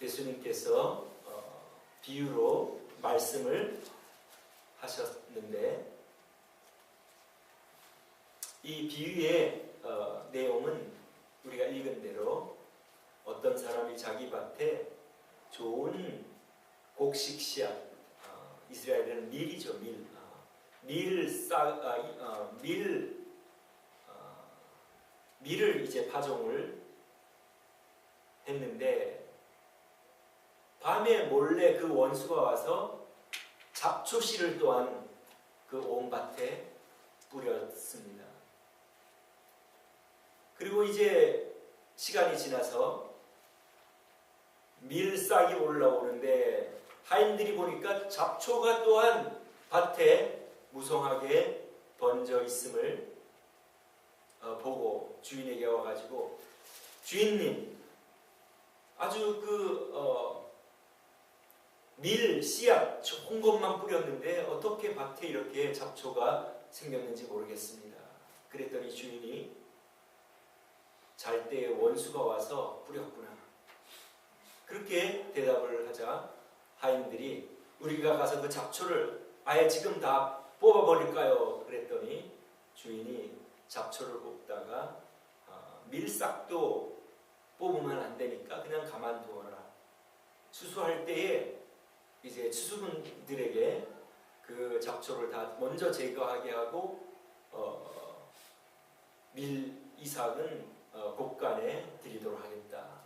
예수님께서 비유로 말씀을 하셨는데 이 비유의 내용은 우리가 읽은 대로 어떤 사람이 자기 밭에 좋은 곡식 씨앗, 이스라엘에는 밀이죠, 밀을 이제 파종을 했는데 밤에 몰래 그 원수가 와서 잡초 씨를 또한 그 온 밭에 뿌렸습니다. 그리고 이제 시간이 지나서 밀싹이 올라오는데 하인들이 보니까 잡초가 또한 밭에 무성하게 번져 있음을 보고 주인에게 와가지고 주인님, 아주 밀 씨앗 좋은 것만 뿌렸는데 어떻게 밭에 이렇게 잡초가 생겼는지 모르겠습니다. 그랬더니 주인이 잘 때 원수가 와서 뿌렸구나. 그렇게 대답을 하자 하인들이 우리가 가서 그 잡초를 아예 지금 다 뽑아버릴까요? 그랬더니 주인이 잡초를 뽑다가 밀싹도 뽑으면 안 되니까 그냥 가만두어라. 추수할 때에 이제 추수분들에게 그 잡초를 다 먼저 제거하게 하고 밀 이삭은 곡간에 드리도록 하겠다.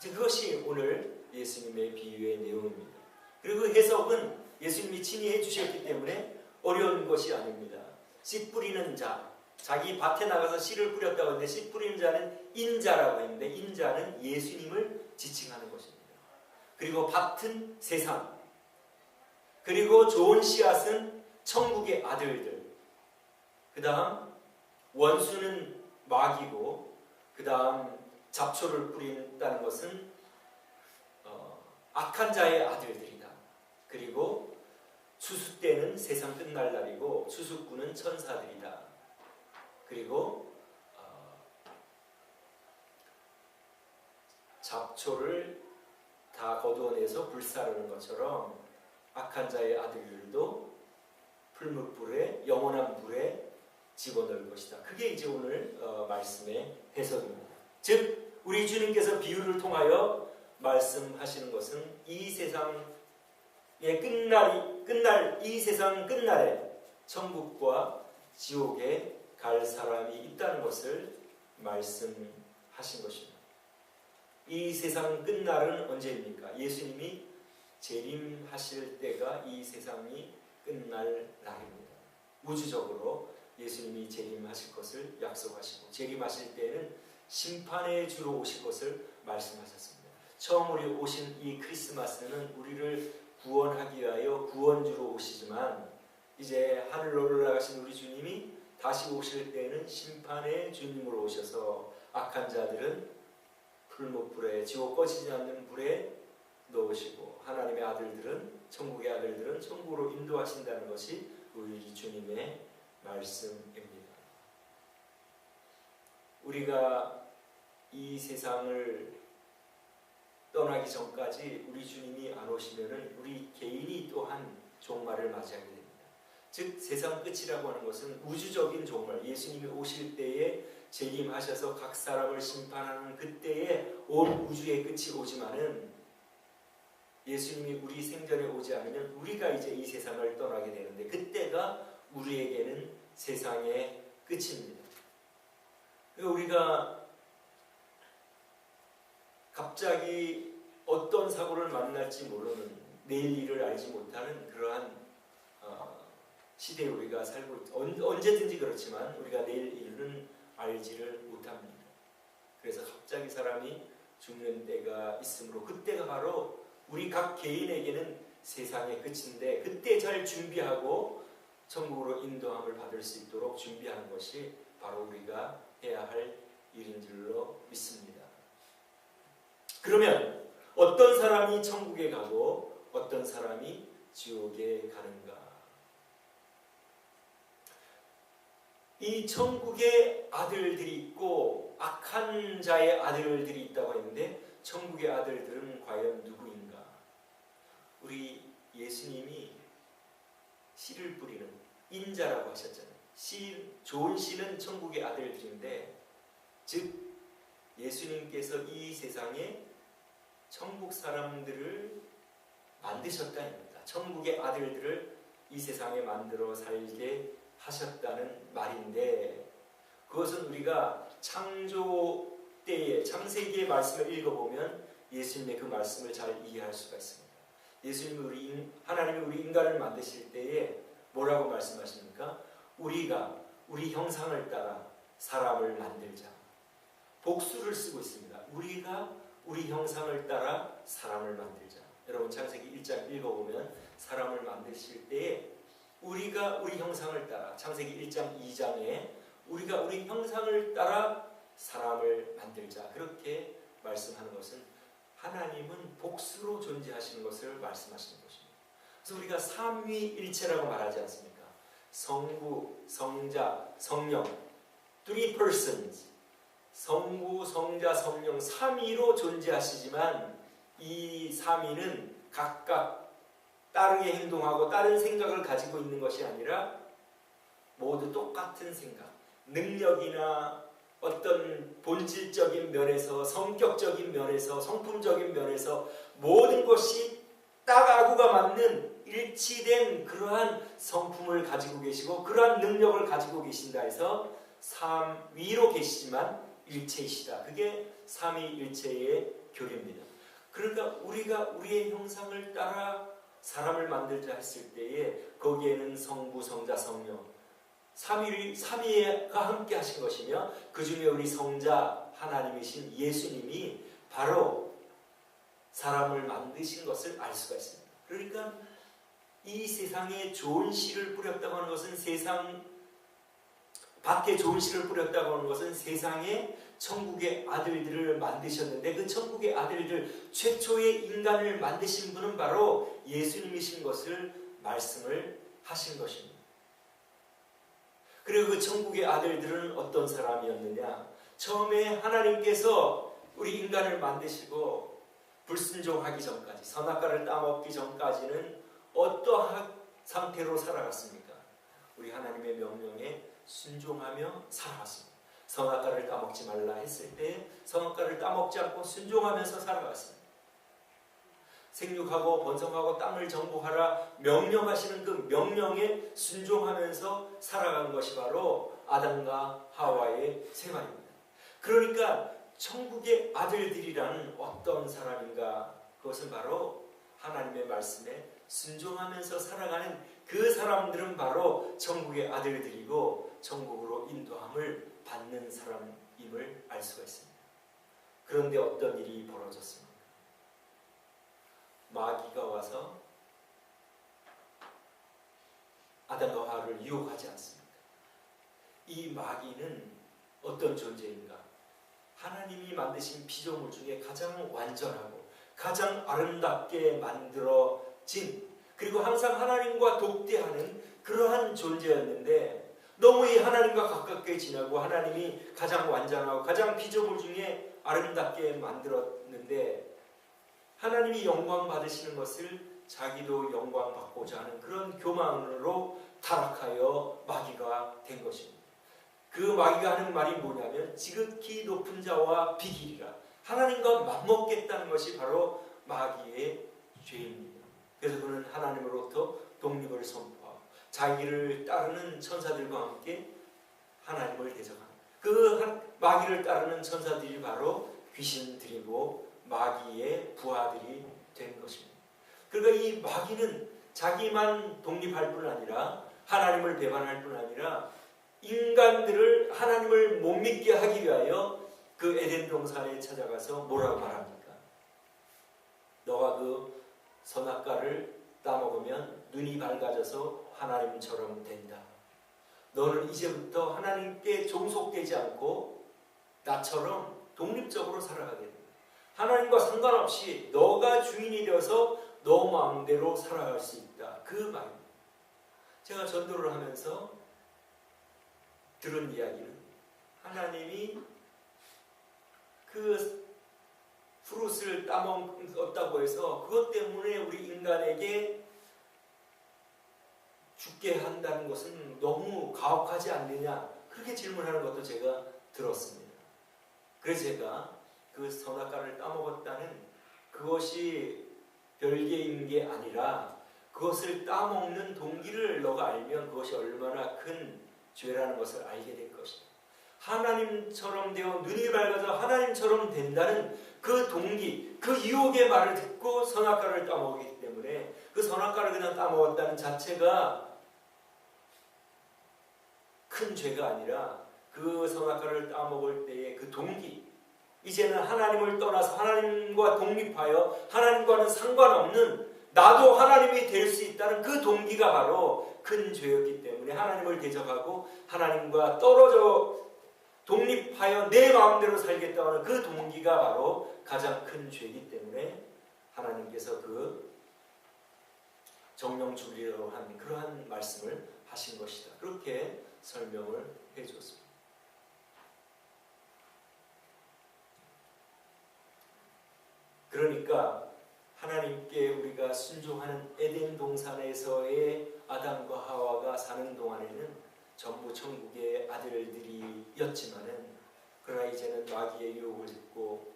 그것이 오늘 예수님의 비유의 내용입니다. 그리고 해석은 예수님이 친히 해주셨기 때문에 어려운 것이 아닙니다. 씨 뿌리는 자, 자기 밭에 나가서 씨를 뿌렸다고 하는데 씨 뿌리는 자는 인자라고 했는데 인자는 예수님을 지칭하는 것입니다. 그리고 밭은 세상, 그리고 좋은 씨앗은 천국의 아들들, 그 다음 원수는 마귀고, 그 다음 잡초를 뿌린다는 것은 악한 자의 아들들이다. 그리고 추수 때는 세상 끝날 날이고 추수꾼은 천사들이다. 그리고 잡초를 다 거두어내서 불사르는 것처럼 악한 자의 아들들도 풀무불에 영원한 불에 집어넣을 것이다. 그게 이제 오늘 말씀의 해석입니다. 즉 우리 주님께서 비유를 통하여 말씀하시는 것은 이 세상의 끝날 이 세상 끝날에 천국과 지옥에 갈 사람이 있다는 것을 말씀하신 것입니다. 이 세상 끝날은 언제입니까? 예수님이 재림하실 때가 이 세상이 끝날 날입니다. 우주적으로 예수님이 재림하실 것을 약속하시고 재림하실 때에는 심판의 주로 오실 것을 말씀하셨습니다. 처음으로 오신 이 크리스마스는 우리를 구원하기 위하여 구원주로 오시지만 이제 하늘로 올라가신 우리 주님이 다시 오실 때에는 심판의 주님으로 오셔서 악한 자들은 풀무불에 지옥 꺼지지 않는 불에 넣으시고 하나님의 아들들은 천국의 아들들은 천국으로 인도하신다는 것이 우리 주님의 말씀입니다. 우리가 이 세상을 떠나기 전까지 우리 주님이 안 오시면은 우리 개인이 또한 종말을 맞이하게 됩니다. 즉 세상 끝이라고 하는 것은 우주적인 종말, 예수님이 오실 때에 재림하셔서 각 사람을 심판하는 그때에 온 우주의 끝이 오지만은 예수님이 우리 생전에 오지 않으면 우리가 이제 이 세상을 떠나게 되는데 그때가 우리에게는 세상의 끝입니다. 그리고 우리가 갑자기 어떤 사고를 만날지 모르는 내일 일을 알지 못하는 그러한 시대에 우리가 살고 있죠. 언제든지 그렇지만 우리가 내일 일은 알지를 못합니다. 그래서 갑자기 사람이 죽는 때가 있으므로 그때가 바로 우리 각 개인에게는 세상의 끝인데 그때 잘 준비하고 천국으로 인도함을 받을 수 있도록 준비하는 것이 바로 우리가 해야 할 일인 줄로 믿습니다. 그러면 어떤 사람이 천국에 가고 어떤 사람이 지옥에 가는가? 이 천국의 아들들이 있고 악한 자의 아들들이 있다고 했는데 천국의 아들들은 과연 누구? 우리 예수님이 씨를 뿌리는 인자라고 하셨잖아요. 좋은 씨는 천국의 아들들인데, 즉 예수님께서 이 세상에 천국 사람들을 만드셨다입니다. 천국의 아들들을 이 세상에 만들어 살게 하셨다는 말인데, 그것은 우리가 창조 때의 창세기의 말씀을 읽어보면 예수님의 그 말씀을 잘 이해할 수가 있습니다. 하나님이 우리 인간을 만드실 때에 뭐라고 말씀하십니까? 우리가 우리 형상을 따라 사람을 만들자. 복수를 쓰고 있습니다. 우리가 우리 형상을 따라 사람을 만들자. 여러분 창세기 1장 읽어보면 사람을 만드실 때에 우리가 우리 형상을 따라, 창세기 1장 2장에 우리가 우리 형상을 따라 사람을 만들자, 그렇게 말씀하는 것은 하나님은 복수로 존재하시는 것을 말씀하시는 것입니다. 그래서 우리가 삼위일체라고 말하지 않습니까? 성부, 성자, 성령, three persons, 성부, 성자, 성령 삼위로 존재하시지만 이 삼위는 각각 다르게 행동하고 다른 생각을 가지고 있는 것이 아니라 모두 똑같은 생각, 능력이나 어떤 본질적인 면에서, 성격적인 면에서, 성품적인 면에서 모든 것이 딱 아구가 맞는 일치된 그러한 성품을 가지고 계시고 그러한 능력을 가지고 계신다 해서 삼위로 계시지만 일체이시다. 그게 삼위일체의 교리입니다. 그러니까 우리가 우리의 형상을 따라 사람을 만들자 했을 때에 거기에는 성부, 성자, 성령 삼위가 함께 하신 것이며 그 중에 우리 성자 하나님이신 예수님이 바로 사람을 만드신 것을 알 수가 있습니다. 그러니까 이 세상에 좋은 씨를 뿌렸다고 하는 것은 밖에 좋은 씨를 뿌렸다고 하는 것은 세상에 천국의 아들들을 만드셨는데 그 천국의 아들들 최초의 인간을 만드신 분은 바로 예수님이신 것을 말씀을 하신 것입니다. 그리고 그 천국의 아들들은 어떤 사람이었느냐? 처음에 하나님께서 우리 인간을 만드시고 불순종하기 전까지, 선악과를 따먹기 전까지는 어떠한 상태로 살아갔습니까? 우리 하나님의 명령에 순종하며 살아갔습니다. 선악과를 따먹지 말라 했을 때 선악과를 따먹지 않고 순종하면서 살아갔습니다. 생육하고 번성하고 땅을 정복하라 명령하시는 그 명령에 순종하면서 살아간 것이 바로 아담과 하와의 생활입니다. 그러니까 천국의 아들들이란 어떤 사람인가? 그것은 바로 하나님의 말씀에 순종하면서 살아가는 그 사람들은 바로 천국의 아들들이고 천국으로 인도함을 받는 사람임을 알 수가 있습니다. 그런데 어떤 일이 벌어졌습니까? 마귀가 와서 아담과 하와를 유혹하지 않습니까? 이 마귀는 어떤 존재인가? 하나님이 만드신 피조물 중에 가장 완전하고 가장 아름답게 만들어진, 그리고 항상 하나님과 독대하는 그러한 존재였는데 너무 이 하나님과 가깝게 지내고 하나님이 가장 완전하고 가장 피조물 중에 아름답게 만들었는데 하나님이 영광 받으시는 것을 자기도 영광 받고자 하는 그런 교만으로 타락하여 마귀가 된 것입니다. 그 마귀가 하는 말이 뭐냐면 지극히 높은 자와 비기리라. 하나님과 맞먹겠다는 것이 바로 마귀의 죄입니다. 그래서 그는 하나님으로부터 독립을 선포하고 자기를 따르는 천사들과 함께 하나님을 대적합니다. 그 마귀를 따르는 천사들이 바로 귀신들이고 마귀의 부하들이 된 것입니다. 그러니까 이 마귀는 자기만 독립할 뿐 아니라 하나님을 배반할 뿐 아니라 인간들을 하나님을 못 믿게 하기 위하여 그 에덴 동산에 찾아가서 뭐라고 말합니까? 너가 그 선악과를 따먹으면 눈이 밝아져서 하나님처럼 된다. 너는 이제부터 하나님께 종속되지 않고 나처럼 독립적으로 살아가게 된다. 하나님과 상관없이 너가 주인이 되어서 너 마음대로 살아갈 수 있다. 그 말입니다. 제가 전도를 하면서 들은 이야기는 하나님이 그 프루트를 따먹었다고 해서 그것 때문에 우리 인간에게 죽게 한다는 것은 너무 가혹하지 않느냐, 그렇게 질문하는 것도 제가 들었습니다. 그래서 제가 그 선악과를 따먹었다는 그것이 별개인 게 아니라 그것을 따먹는 동기를 너가 알면 그것이 얼마나 큰 죄라는 것을 알게 될 것이다. 하나님처럼 되어 눈이 밝아져 하나님처럼 된다는 그 동기, 그 유혹의 말을 듣고 선악과를 따먹기 때문에 그 선악과를 그냥 따먹었다는 자체가 큰 죄가 아니라 그 선악과를 따먹을 때의 그 동기, 이제는 하나님을 떠나서 하나님과 독립하여 하나님과는 상관없는 나도 하나님이 될 수 있다는 그 동기가 바로 큰 죄였기 때문에 하나님을 대적하고 하나님과 떨어져 독립하여 내 마음대로 살겠다고 하는 그 동기가 바로 가장 큰 죄이기 때문에 하나님께서 그 정령 죽이라고 한 그러한 말씀을 하신 것이다. 그렇게 설명을 해주었습니다. 그러니까 하나님께 우리가 순종하는 에덴 동산에서의 아담과 하와가 사는 동안에는 전부 천국의 아들들이었지만은 그러나 이제는 마귀의 유혹을 듣고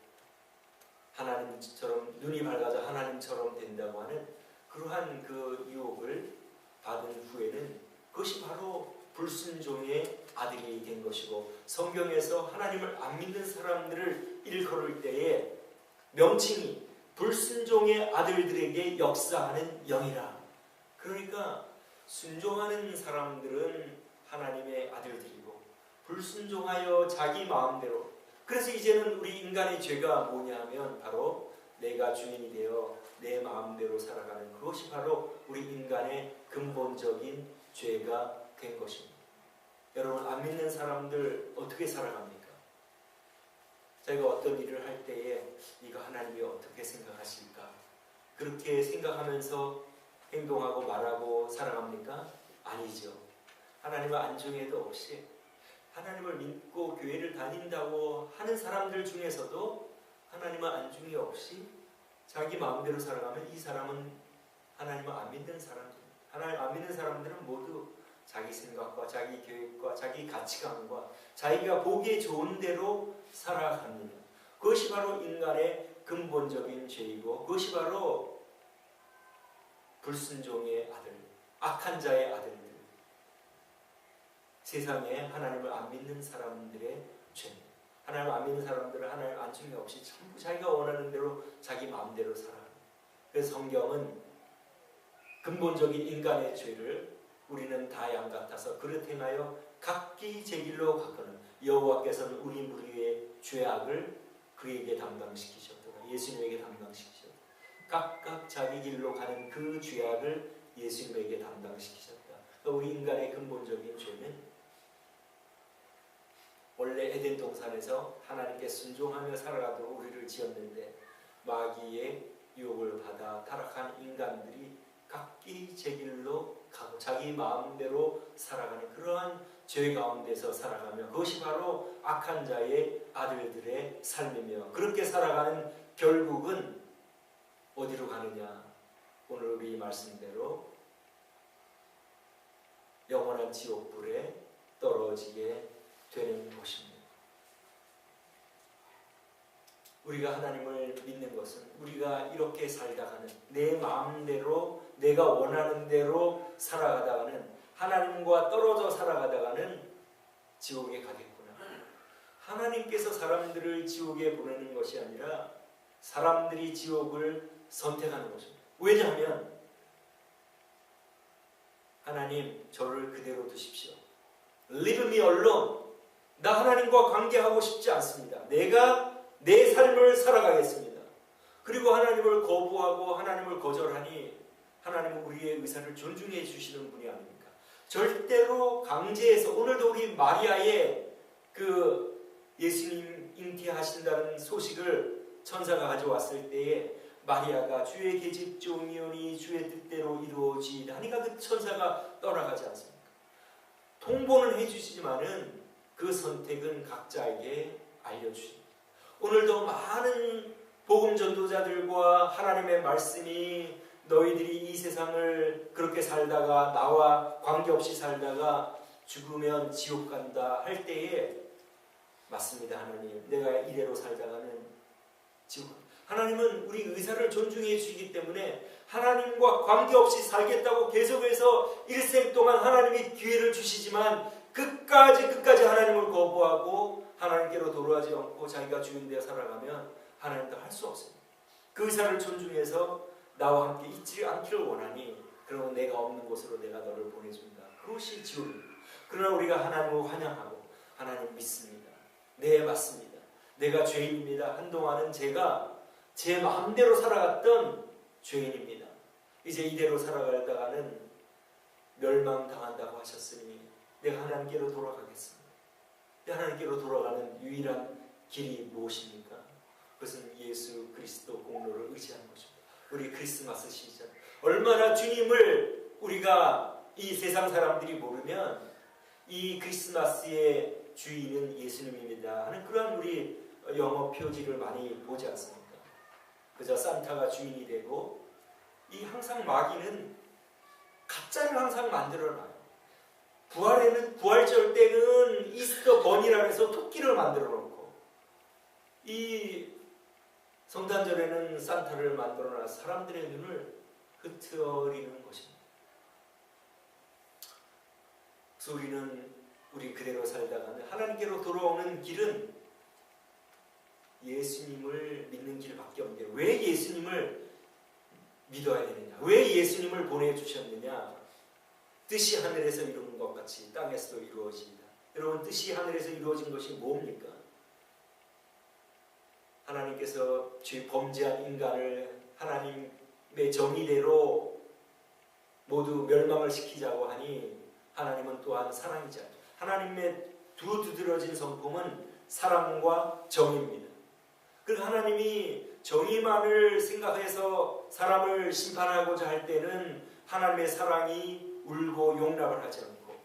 하나님처럼 눈이 밝아져 하나님처럼 된다고 하는 그러한 그 유혹을 받은 후에는 그것이 바로 불순종의 아들이 된 것이고, 성경에서 하나님을 안 믿는 사람들을 일컬을 때에 명칭이 불순종의 아들들에게 역사하는 영이라. 그러니까 순종하는 사람들은 하나님의 아들들이고 불순종하여 자기 마음대로, 그래서 이제는 우리 인간의 죄가 뭐냐면 바로 내가 주인이 되어 내 마음대로 살아가는 그것이 바로 우리 인간의 근본적인 죄가 된 것입니다. 여러분, 안 믿는 사람들 어떻게 살아갑니까? 저희가 어떤 일을 할 때에 이거 하나님이 어떻게 생각하실까? 그렇게 생각하면서 행동하고 말하고 살아갑니까? 아니죠. 하나님을 안중에도 없이 하나님을 믿고 교회를 다닌다고 하는 사람들 중에서도 하나님을 안중에 없이 자기 마음대로 살아가면 이 사람은 하나님을 안 믿는 사람들. 하나님 안 믿는 사람들은 모두 자기 생각과 자기 계획과 자기 가치관과 자기가 보기에 좋은 대로 살아갑니다. 그것이 바로 인간의 근본적인 죄이고 그것이 바로 불순종의 아들, 악한 자의 아들들, 세상에 하나님을 안 믿는 사람들의 죄입니다. 하나님을 안 믿는 사람들은 하나님 안중에 없이 전부 자기가 원하는 대로 자기 마음대로 살아갑니다. 그래서 성경은 근본적인 인간의 죄를 우리는 다 양 같아서 그릇 행하여 각기 제 길로 가거늘 여호와께서는 우리 무리의 죄악을 그에게 담당시키셨도다. 예수님에게 담당시키셨다. 각각 자기 길로 가는 그 죄악을 예수님에게 담당시키셨다. 그러니까 우리 인간의 근본적인 죄는 원래 에덴 동산에서 하나님께 순종하며 살아가도록 우리를 지었는데 마귀의 유혹을 받아 타락한 인간들이 각기 제 길로 가고 자기 마음대로 살아가는 그러한 죄 가운데서 살아가며 그것이 바로 악한 자의 아들들의 삶이며, 그렇게 살아가는 결국은 어디로 가느냐? 오늘 우리 말씀대로 영원한 지옥불에 떨어지게 되는 것입니다. 우리가 하나님을 믿는 것은 우리가 이렇게 살다가는 내 마음대로 내가 원하는 대로 살아가다가는 하나님과 떨어져 살아가다가는 지옥에 가겠구나. 하나님께서 사람들을 지옥에 보내는 것이 아니라 사람들이 지옥을 선택하는 것입니다. 왜냐하면 하나님 저를 그대로 두십시오. Leave me alone. 나 하나님과 관계하고 싶지 않습니다. 내가 내 삶을 살아가겠습니다. 그리고 하나님을 거부하고 하나님을 거절하니 하나님은 우리의 의사를 존중해 주시는 분이 아닙니까? 절대로 강제해서, 오늘도 우리 마리아의 그 예수님 잉태하신다는 소식을 천사가 가져왔을 때에 마리아가 주의 계집종이오니 주의 뜻대로 이루어지이다 하니까 그 천사가 떠나가지 않습니까? 통보는 해주시지만은 그 선택은 각자에게 알려주십니다. 오늘도 많은 복음 전도자들과 하나님의 말씀이 너희들이 이 세상을 그렇게 살다가 나와 관계없이 살다가 죽으면 지옥 간다 할 때에 맞습니다. 하나님, 내가 이대로 살다가는 지옥. 하나님은 우리 의사를 존중해 주시기 때문에 하나님과 관계없이 살겠다고 계속해서 일생 동안 하나님이 기회를 주시지만 끝까지 하나님을 거부하고 하나님께로 돌아가지 않고 자기가 주인 되어 살아가면 하나님도 할 수 없습니다. 그 의사를 존중해서 나와 함께 있지 않기를 원하니 그러면 내가 없는 곳으로 내가 너를 보내준다. 그것이 지옥입니다. 그러나 우리가 하나님을 환영하고 하나님 믿습니다. 네, 맞습니다. 내가 죄인입니다. 한동안은 제가 제 마음대로 살아갔던 죄인입니다. 이제 이대로 살아가다가는 멸망당한다고 하셨으니 내가 하나님께로 돌아가겠습니다. 하나님께로 돌아가는 유일한 길이 무엇입니까? 그것은 예수 그리스도 공로를 의지하는 것입니다. 우리 크리스마스 시절 얼마나 주님을 우리가 이 세상 사람들이 모르면 이 크리스마스의 주인은 예수님입니다 하는 그러한 우리 영어 표지를 많이 보지 않습니까? 그저 산타가 주인이 되고 이 항상 마귀는 가짜를 항상 만들어놔요. 부활절 때는 이스터 버니라 해서 토끼를 만들어 놓고 이 성탄절에는 산타를 만들어 놔서 사람들의 눈을 흩어리는 것입니다. 그래서 우리는 우리 그대로 살다가는 하나님께로 돌아오는 길은 예수님을 믿는 길밖에 없는데 왜 예수님을 믿어야 되느냐? 왜 예수님을 보내주셨느냐? 뜻이 하늘에서 이루어진 것 같이 땅에서도 이루어집니다. 여러분, 뜻이 하늘에서 이루어진 것이 뭡니까? 하나님께서 죄 범죄한 인간을 하나님의 정의대로 모두 멸망을 시키자고 하니 하나님은 또한 사랑이자 하나님의 두드러진 성품은 사랑과 정의입니다. 그리고 하나님이 정의만을 생각해서 사람을 심판하고자 할 때는 하나님의 사랑이 울고 용납을 하지 않고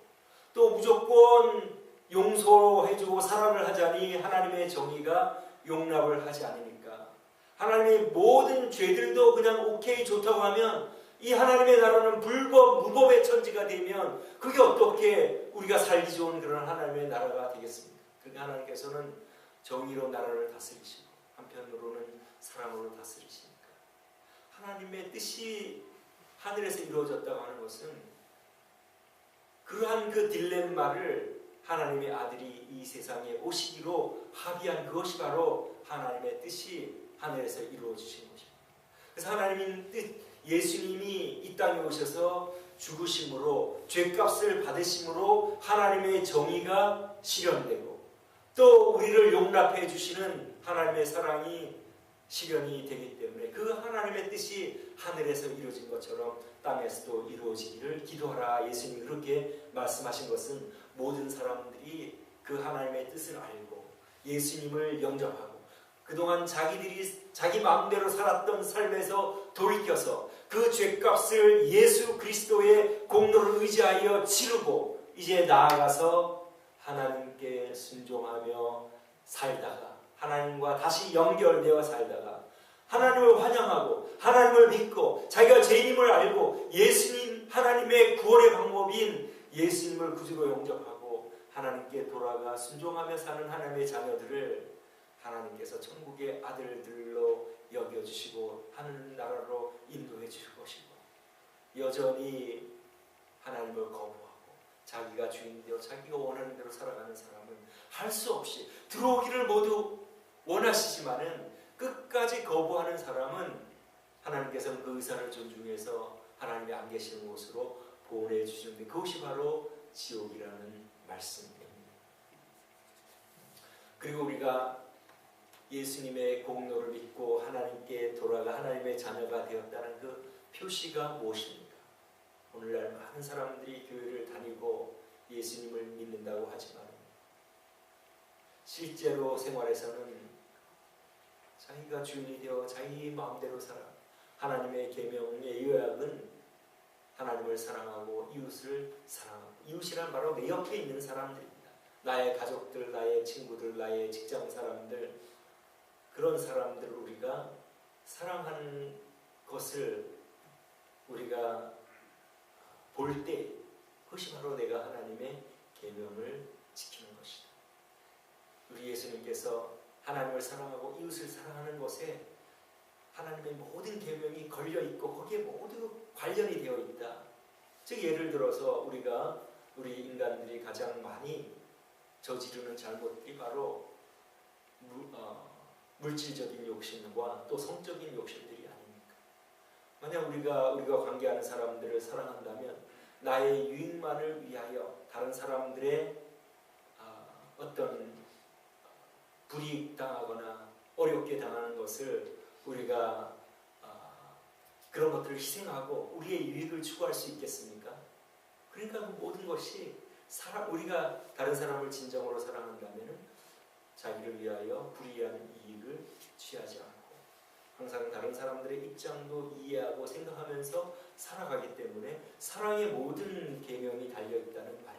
또 무조건 용서해주고 사랑을 하자니 하나님의 정의가 용납을 하지 않으니까 하나님의 모든 죄들도 그냥 오케이 좋다고 하면 이 하나님의 나라는 불법 무법의 천지가 되면 그게 어떻게 우리가 살기 좋은 그런 하나님의 나라가 되겠습니까? 그러니까 하나님께서는 정의로 나라를 다스리시고 한편으로는 사랑으로 다스리시니까 하나님의 뜻이 하늘에서 이루어졌다고 하는 것은 그러한 그 딜레마를 하나님의 아들이 이 세상에 오시기로 합의한 그것이 바로 하나님의 뜻이 하늘에서 이루어지신 것입니다. 그래서 하나님의 뜻, 예수님이 이 땅에 오셔서 죽으심으로 죄값을 받으심으로 하나님의 정의가 실현되고 또 우리를 용납해 주시는 하나님의 사랑이 실현이 되기 때문에 그 하나님의 뜻이 하늘에서 이루어진 것처럼 땅에서도 이루어지기를 기도하라. 예수님이 그렇게 말씀하신 것은 모든 사람들이 그 하나님의 뜻을 알고 예수님을 영접하고 그동안 자기들이 자기 마음대로 살았던 삶에서 돌이켜서 그 죄값을 예수 그리스도의 공로를 의지하여 치르고 이제 나아가서 하나님께 순종하며 살다가 하나님과 다시 연결되어 살다가 하나님을 환영하고 하나님을 믿고 자기가 죄인임을 알고 예수님 하나님의 구원의 방법인 예수님을 구주로 영접하고 하나님께 돌아가 순종하며 사는 하나님의 자녀들을 하나님께서 천국의 아들들로 여겨주시고 하늘나라로 인도해 주실 것이고 여전히 하나님을 거부하고 자기가 주인 되어 자기가 원하는 대로 살아가는 사람은 할 수 없이 들어오기를 모두 원하시지만은 끝까지 거부하는 사람은 하나님께서는 그 의사를 존중해서 하나님이 안 계시는 곳으로 보내주시는데 그것이 바로 지옥이라는 말씀입니다. 그리고 우리가 예수님의 공로를 믿고 하나님께 돌아가 하나님의 자녀가 되었다는 그 표시가 무엇입니까? 오늘날 많은 사람들이 교회를 다니고 예수님을 믿는다고 하지만 실제로 생활에서는 자기가 주인이 되어 자기 마음대로 살아 하나님의 계명의 요약은 하나님을 사랑하고 이웃을 사랑하고 이웃이란 바로 내 옆에 있는 사람들입니다. 나의 가족들, 나의 친구들, 나의 직장 사람들 그런 사람들을 우리가 사랑하는 것을 우리가 볼 때 그것이 바로 내가 하나님의 계명을 지키는 것이다. 우리 예수님께서 하나님을 사랑하고 이웃을 사랑하는 것에 하나님의 모든 계명이 걸려 있고 거기에 모두 관련이 되어 있다. 즉 예를 들어서 우리 인간들이 가장 많이 저지르는 잘못이 바로 물질적인 욕심과 또 성적인 욕심들이 아닙니까? 만약 우리가 관계하는 사람들을 사랑한다면 나의 유익만을 위하여 다른 사람들의 어떤 불이익 당하거나 어렵게 당하는 것을 우리가 그런 것들을 희생하고 우리의 유익을 추구할 수 있겠습니까? 그러니까 그 모든 것이 우리가 다른 사람을 진정으로 사랑한다면 자기를 위하여 불이한 이익을 취하지 않고 항상 다른 사람들의 입장도 이해하고 생각하면서 살아가기 때문에 사랑의 모든 계명이 달려있다는 말입니다.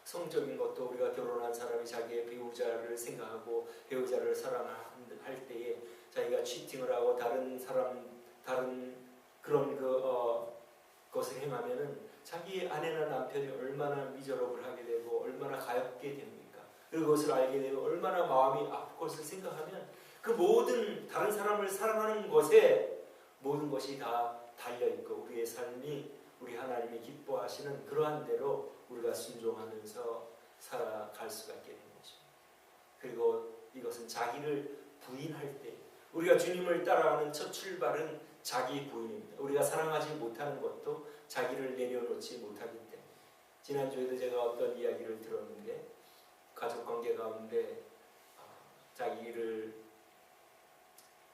성적인 것도 우리가 결혼한 사람이 자기의 배우자를 생각하고 배우자를 사랑할 때에 자기가 치팅을 하고 다른 그런 것을 행하면은 자기의 아내나 남편이 얼마나 미저럽을 하게 되고 얼마나 가엾게 됩니까? 그리고 그것을 알게 되면 얼마나 마음이 아플 것을 생각하면 그 모든 다른 사람을 사랑하는 것에 모든 것이 다 달려있고 우리의 삶이 우리 하나님이 기뻐하시는 그러한 대로 우리가 순종하면서 살아갈 수가 있게 되는 것입니다. 그리고 이것은 자기를 부인할 때 우리가 주님을 따라가는 첫 출발은 자기 부인입니다. 우리가 사랑하지 못하는 것도 자기를 내려놓지 못하기 때문에 지난주에도 제가 어떤 이야기를 들었는데 가족관계 가운데 자기를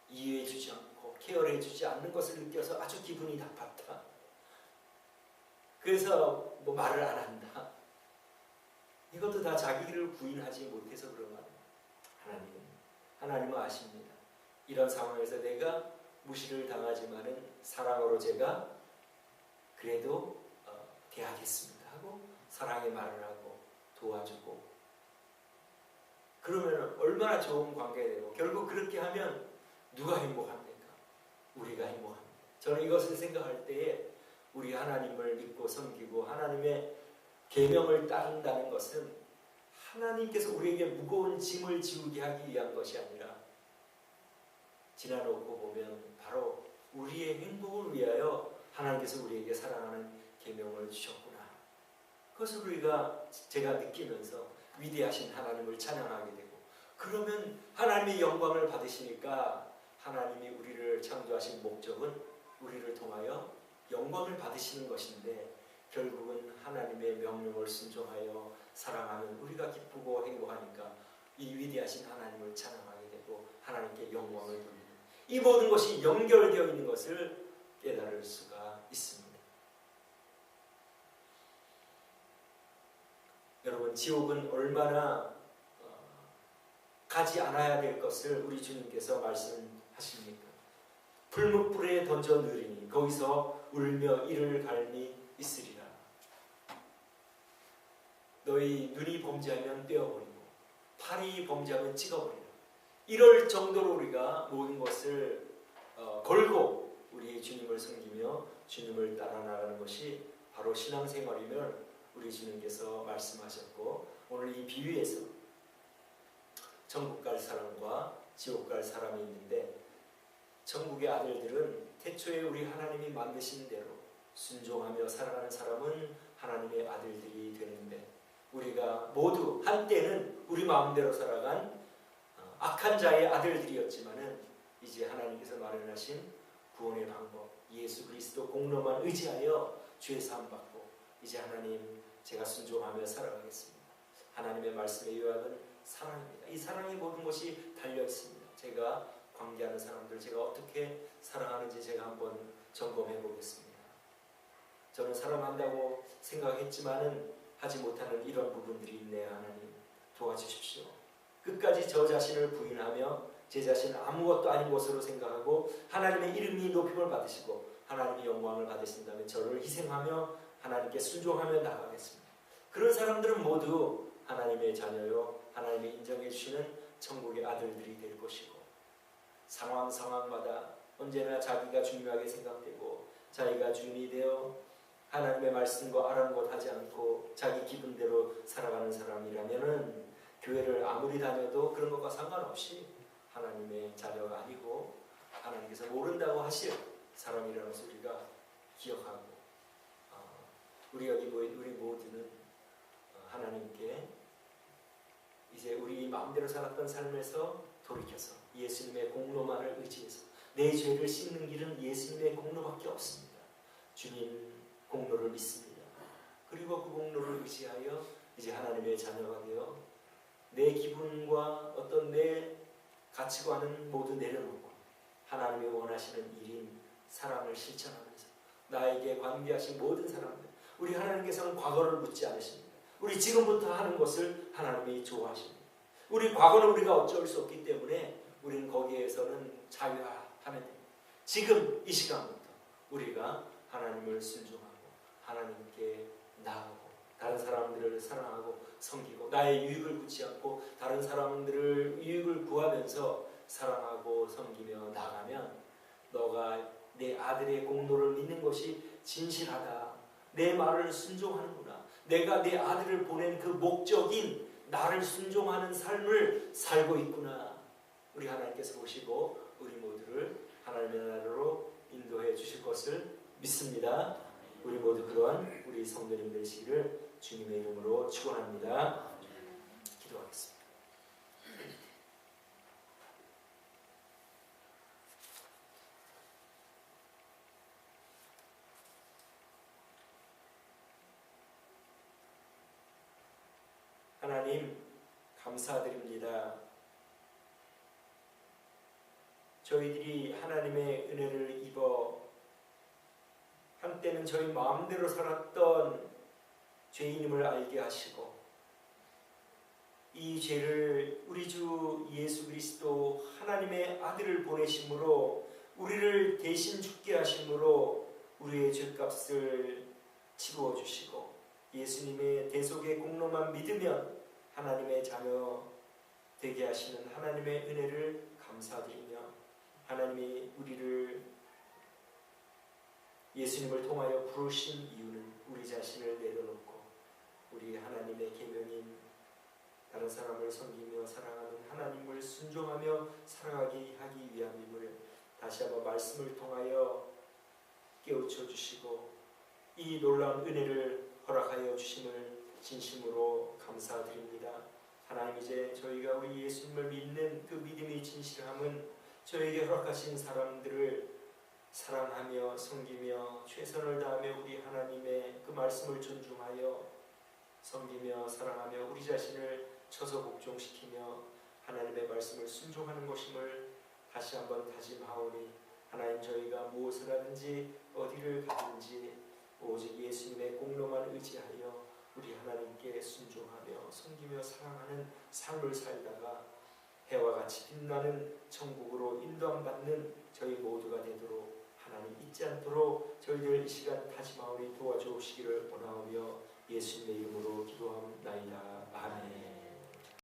이해해주지 않고 케어해주지 않는 것을 느껴서 아주 기분이 나빴다. 그래서 말을 안 한다. 이것도 다 자기를 부인하지 못해서 그런 거예요. 하나님은 아십니다. 이런 상황에서 내가 무시를 당하지만은 사랑으로 제가 그래도 대하겠습니다 하고 사랑의 말을 하고 도와주고 그러면 얼마나 좋은 관계가 되고 결국 그렇게 하면 누가 행복합니까? 우리가 행복합니다. 저는 이것을 생각할 때에 우리 하나님을 믿고 섬기고 하나님의 계명을 따른다는 것은 하나님께서 우리에게 무거운 짐을 지우게 하기 위한 것이 아니라 지나놓고 보면 바로 우리의 행복을 위하여 하나님께서 우리에게 사랑하는 계명을 주셨구나. 그것을 제가 느끼면서 위대하신 하나님을 찬양하게 되고 그러면 하나님의 영광을 받으시니까 하나님이 우리를 창조하신 목적은 우리를 통하여 영광을 받으시는 것인데 결국은 하나님의 명령을 순종하여 사랑하면 우리가 기쁘고 행복하니까 이 위대하신 하나님을 찬양하게 되고 하나님께 영광을 돌리는 이 모든 것이 연결되어 있는 것을 깨달을 수가 있습니다. 여러분 지옥은 얼마나 가지 않아야 될 것을 우리 주님께서 말씀하십니까? 풀무불에 던져 넣으리니 거기서 울며 이를 갈미 있으리라. 너희 눈이 범죄하면 떼어버리고 팔이 범죄하면 찍어버리라. 이럴 정도로 우리가 모든 것을 걸고 우리 주님을 섬기며 주님을 따라 나가는 것이 바로 신앙생활임을 우리 주님께서 말씀하셨고 오늘 이 비유에서 천국 갈 사람과 지옥 갈 사람이 있는데 천국의 아들들은 태초에 우리 하나님이 만드신 대로 순종하며 살아가는 사람은 하나님의 아들들이 되는데 우리가 모두 한때는 우리 마음대로 살아간 악한 자의 아들들이었지만은 이제 하나님께서 마련하신 구원의 방법 예수 그리스도 공로만 의지하여 죄 사함 받고 이제 하나님 제가 순종하며 살아가겠습니다. 하나님의 말씀의 요약은 사랑입니다. 이 사랑의 모든 것이 달려 있습니다. 제가 관계하는 사람들 제가 어떻게 사랑하는지 제가 한번 점검해 보겠습니다. 저는 사랑한다고 생각했지만은 하지 못하는 이런 부분들이 있네요. 하나님 도와주십시오. 끝까지 저 자신을 부인하며 제 자신은 아무것도 아닌 것으로 생각하고 하나님의 이름이 높임을 받으시고 하나님의 영광을 받으신다면 저를 희생하며 하나님께 순종하며 나가겠습니다. 그런 사람들은 모두 하나님의 자녀요 하나님이 인정해 주시는 천국의 아들들이 될 것이고 상황마다 언제나 자기가 중요하게 생각되고 자기가 주인이 되어 하나님의 말씀과 아랑곳하지 않고 자기 기분대로 살아가는 사람이라면은 교회를 아무리 다녀도 그런 것과 상관없이 하나님의 자녀가 아니고 하나님께서 모른다고 하실 사람이라는 것을 우리가 기억하고 우리 여기 모인 우리 모두는 하나님께 이제 우리 마음대로 살았던 삶에서 돌이켜서 예수님의 공로만을 의지해서 내 죄를 씻는 길은 예수님의 공로밖에 없습니다. 주님 공로를 믿습니다. 그리고 그 공로를 의지하여 이제 하나님의 자녀가 되어 내 기분과 어떤 내 가치관은 모두 내려놓고 하나님이 원하시는 일인 사랑을 실천하면서 나에게 관계하신 모든 사람들, 우리 하나님께서는 과거를 묻지 않으십니다. 우리 지금부터 하는 것을 하나님이 좋아하십니다. 우리 과거는 우리가 어쩔 수 없기 때문에 우리는 거기에서는 자유하면 됩니다. 지금 이 시간부터 우리가 하나님을 순종하고 하나님께 나아가고 다른 사람들을 사랑하고 섬기고 나의 유익을 구치 않고 다른 사람들을 유익을 구하면서 사랑하고 섬기며 나가면 너가 내 아들의 공로를 믿는 것이 진실하다. 내 말을 순종하는구나. 내가 내 아들을 보낸 그 목적인 나를 순종하는 삶을 살고 있구나. 우리 하나님께서 보시고 우리 모두를 하나님의 나라로 인도해 주실 것을 믿습니다. 우리 모두 그러한 우리 성도님 되시기를 주님의 이름으로 축원합니다. 기도하겠습니다. 하나님 감사드립니다. 저희들이 하나님의 은혜를 입어 한때는 저희 마음대로 살았던 죄인임을 알게 하시고 이 죄를 우리 주 예수 그리스도 하나님의 아들을 보내심으로 우리를 대신 죽게 하심으로 우리의 죄값을 치루어 주시고 예수님의 대속의 공로만 믿으면 하나님의 자녀 되게 하시는 하나님의 은혜를 감사드리며 하나님이 우리를 예수님을 통하여 부르신 이유는 우리 자신을 내려놓고 우리 하나님의 계명인 다른 사람을 섬기며 사랑하는 하나님을 순종하며 살아가게 하기 위함임을 다시 한번 말씀을 통하여 깨우쳐 주시고 이 놀라운 은혜를 허락하여 주심을 진심으로 감사드립니다. 하나님 이제 저희가 우리 예수님을 믿는 그 믿음의 진실함은 저에게 허락하신 사람들을 사랑하며 섬기며 최선을 다하며 우리 하나님의 그 말씀을 존중하여 섬기며 사랑하며 우리 자신을 처소 복종시키며 하나님의 말씀을 순종하는 것임을 다시 한번 다짐하오니 하나님 저희가 무엇을 하든지 어디를 가든지 오직 예수님의 공로만 의지하여 우리 하나님께 순종하며 섬기며 사랑하는 삶을 살다가 해와 같이 빛나는 천국으로 인도함받는 저희 모두가 되도록 하나님 잊지 않도록 저희들 이 시간 다짐하오니 도와주시기를 원하오며 예수님의 이름으로 기도하옵나이다. 아멘.